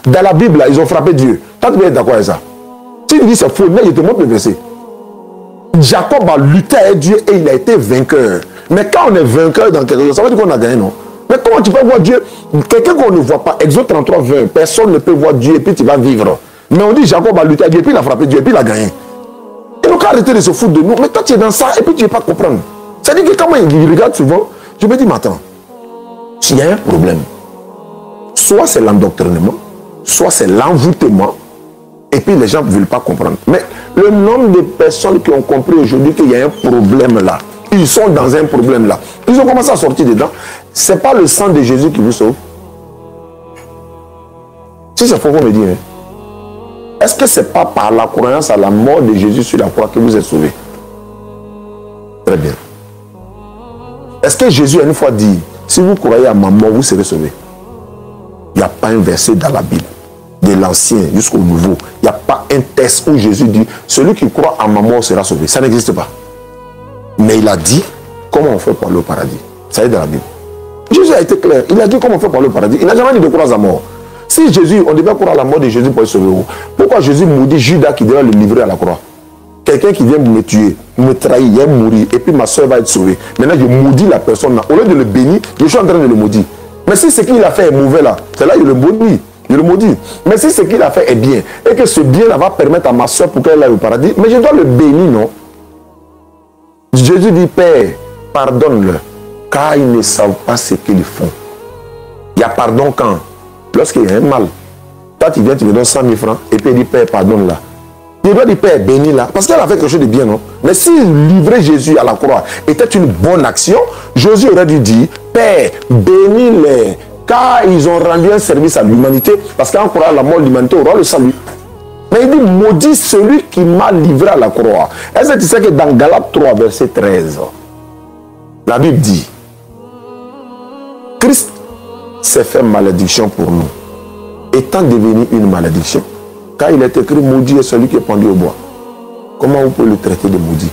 Dans la Bible, là, ils ont frappé Dieu. Toi, tu peux être d'accord avec ça. Si tu dis c'est faux, mais je te montre le verset. Jacob a lutté avec Dieu et il a été vainqueur. Mais quand on est vainqueur dans quelque chose, ça veut dire qu'on a gagné, non? Mais comment tu peux voir Dieu? Quelqu'un qu'on ne voit pas, Exode 33, 20, personne ne peut voir Dieu et puis tu vas vivre. Mais on dit Jacob a lutté avec Dieu et puis il a frappé Dieu et puis il a gagné. Et donc arrêtez de se foutre de nous. Mais toi tu es dans ça et puis tu ne veux pas comprendre. C'est-à-dire que quand il regarde souvent, je me dis, mais attends, s'il y a un problème, soit c'est l'endoctrinement, soit c'est l'envoûtement, et puis les gens ne veulent pas comprendre. Mais le nombre de personnes qui ont compris aujourd'hui qu'il y a un problème là, ils sont dans un problème là, ils ont commencé à sortir dedans, ce n'est pas le sang de Jésus qui vous sauve. Si c'est faux, vous me dites, hein? Est-ce que ce n'est pas par la croyance à la mort de Jésus sur la croix que vous êtes sauvés? Très bien. Est-ce que Jésus a une fois dit, si vous croyez à ma mort, vous serez sauvés? Il n'y a pas un verset dans la Bible, de l'ancien jusqu'au nouveau. Il n'y a pas un texte où Jésus dit, celui qui croit à ma mort sera sauvé. Ça n'existe pas. Mais il a dit, comment on fait pour aller au paradis? Ça est dans la Bible. Jésus a été clair. Il a dit comment on fait pour aller au paradis. Il n'a jamais dit de croire à la mort. Si Jésus, on devait croire à la mort de Jésus pour être sauvé, pourquoi Jésus maudit Judas qui devait le livrer à la croix? Quelqu'un qui vient me tuer, me trahir, il va mourir, et puis ma soeur va être sauvée. Maintenant, je maudis la personne là. Au lieu de le bénir, je suis en train de le maudire. Mais si ce qu'il a fait est mauvais là, c'est là que je le maudis. Je le maudis. Mais si ce qu'il a fait est bien, et que ce bien-là va permettre à ma soeur pour qu'elle aille au paradis, mais je dois le bénir, non? Jésus dit, Père, pardonne-le, car ils ne savent pas ce qu'ils font. Il y a pardon quand? Lorsqu'il y a un mal. Toi, tu viens, tu me donnes 100 000 francs, et puis il dit, Père, pardonne-la. Il doit dire, Père, bénis-la, parce qu'elle a fait quelque chose de bien, non? Mais si livrer Jésus à la croix était une bonne action, Jésus aurait dû dire, Père, bénis-les, car ils ont rendu un service à l'humanité, parce qu'en croyant à la mort, l'humanité aura le salut. Mais il dit, maudit celui qui m'a livré à la croix. Est-ce que tu sais que dans Galates 3, verset 13, la Bible dit, Christ s'est fait malédiction pour nous, étant devenu une malédiction, car il est écrit, maudit est celui qui est pendu au bois. Comment vous pouvez le traiter de maudit?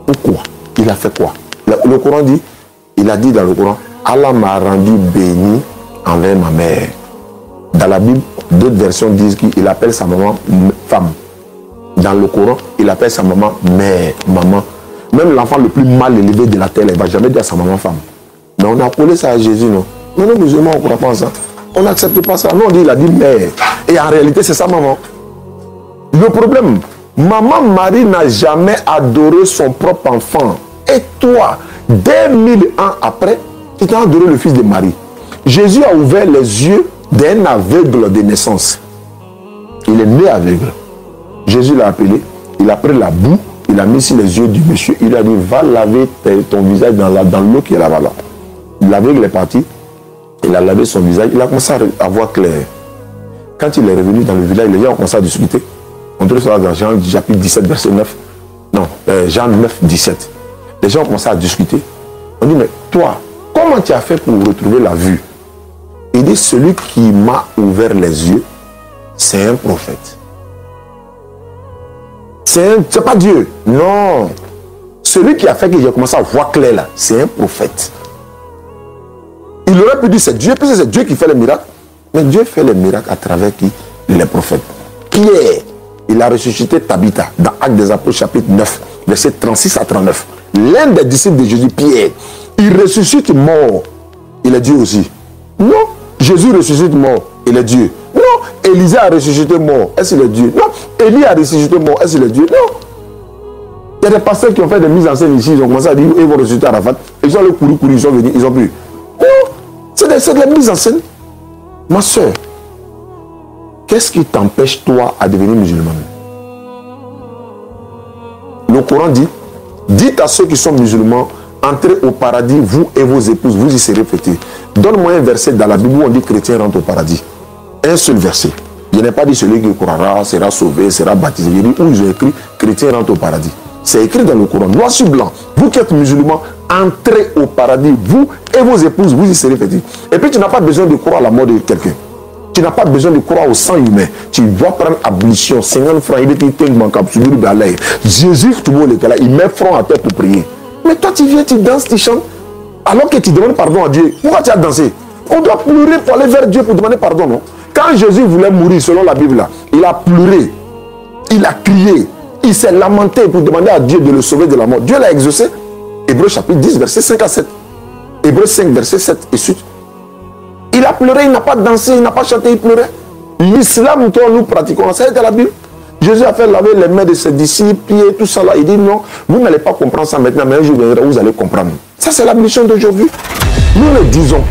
Pourquoi? Il a fait quoi? Le Coran dit, il a dit dans le Coran, Allah m'a rendu béni envers ma mère. Dans la Bible, d'autres versions disent qu'il appelle sa maman femme. Dans le Coran, il appelle sa maman mère, maman. Même l'enfant le plus mal élevé de la terre, il ne va jamais dire à sa maman femme. Mais on a appelé ça à Jésus, non? Mais nous, musulmans, on ne croit pas en ça. On n'accepte pas ça. Non, on dit, il a dit mère. Et en réalité, c'est sa maman. Le problème, maman Marie n'a jamais adoré son propre enfant. Et toi, dès 1000 ans après, tu t'as adoré le fils de Marie. Jésus a ouvert les yeux d'un aveugle de naissance. Il est né aveugle. Jésus l'a appelé, il a pris la boue, il a mis sur les yeux du monsieur, il a dit, va laver ton visage dans l'eau qui est là-bas. L'aveugle est parti, il a lavé son visage, il a commencé à voir clair. Quand il est revenu dans le village, les gens ont commencé à discuter. On trouve ça dans Jean chapitre 17, verset 9. Non, Jean 9, 17. Les gens ont commencé à discuter. On dit, mais toi, comment tu as fait pour retrouver la vue? Il dit, celui qui m'a ouvert les yeux, c'est un prophète. C'est pas Dieu. Non. Celui qui a fait que j'ai commencé à voir clair là, c'est un prophète. Il aurait pu dire c'est Dieu, puisque c'est Dieu qui fait les miracles. Mais Dieu fait les miracles à travers qui? Les prophètes. Pierre, il a ressuscité Tabitha dans Actes des Apôtres chapitre 9, verset 36 à 39. L'un des disciples de Jésus, Pierre, il ressuscite mort. Il est Dieu aussi. Non. Jésus ressuscite mort. Il est Dieu. Non. Élisée a ressuscité mort. Est-ce qu'il est Dieu? Non. Élie a ressuscité mort. Est-ce qu'il est Dieu? Non. Il y a des pasteurs qui ont fait des mises en scène ici. Ils ont commencé à dire ils vont ressusciter Arafat. Ils ont le couru, ils sont venus, ils ont pu. Non. C'est de la mise en scène. Ma soeur, qu'est-ce qui t'empêche toi à devenir musulmane? Le Coran dit, dites à ceux qui sont musulmans, entrez au paradis, vous et vos épouses, vous y serez fêtés. Donne-moi un verset dans la Bible où on dit chrétien rentre au paradis. Un seul verset. Je n'ai pas dit celui qui croira sera sauvé, sera baptisé. Je dis où ils ont écrit chrétien rentre au paradis. C'est écrit dans le Coran, noir sur blanc. Vous qui êtes musulmans, entrez au paradis, vous et vos épouses, vous y serez fêtés. Et puis tu n'as pas besoin de croire à la mort de quelqu'un. Tu n'as pas besoin de croire au sang humain. Tu dois prendre ablution, 50 francs, il est Jésus, il met front à terre pour prier. Mais toi tu viens, tu danses, tu chantes, alors que tu demandes pardon à Dieu. Pourquoi tu as dansé? On doit pleurer pour aller vers Dieu pour demander pardon, non? Quand Jésus voulait mourir, selon la Bible, là, il a pleuré, il a crié, il s'est lamenté pour demander à Dieu de le sauver de la mort. Dieu l'a exaucé. Hébreux chapitre 10, verset 5 à 7. Hébreux 5, verset 7 et suite. Il a pleuré, il n'a pas dansé, il n'a pas chanté, il pleurait. L'islam que nous pratiquons, ça a été la Bible. Jésus a fait laver les mains de ses disciples, prier, tout ça là. Il dit non, vous n'allez pas comprendre ça maintenant, mais un jour vous allez comprendre. Ça, c'est la mission d'aujourd'hui. Nous le disons.